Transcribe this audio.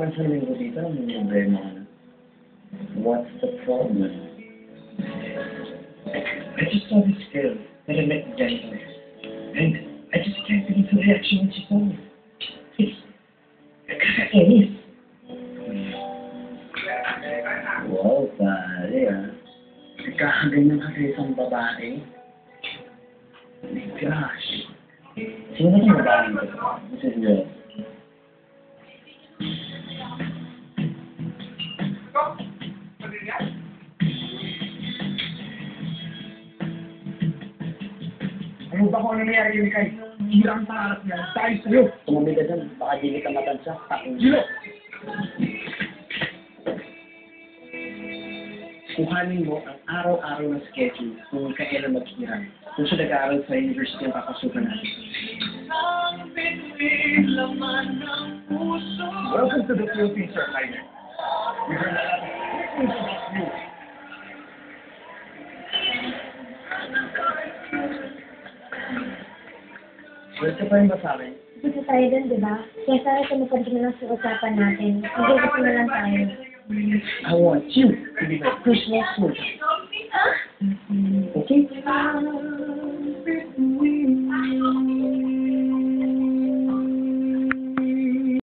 Isang linggo dito, ang problema ka na. What's the problem? I just saw this girl that I met in January. And I just can't believe the reaction when she saw me. It's nakakainis. Wow, pare ah. Nagkakaganyan ka sa isang babae. Oh my gosh. Sino ba itong babae ito? This is real. Ano ba kung ano nangyari yun, Kai? Hira ang pangarap niya. Dahil sa'yo. Tumamid ka dyan, baka di kita matansa. Gilo! Kuhanin mo ang araw-araw na schedule kung kailan mag-iran. Kung siya nag-aaral sa university ang papasukan natin. Welcome to the Philippines, Sir Heiner. We heard a lot of great news about you. Wala ka pa rin ba sa akin? Gusto tayo dun, di ba? Kaya sana tumupad ka na lang sa usapan natin. Mag-uusap na lang tayo. I want you to be my personal soldier. Okay?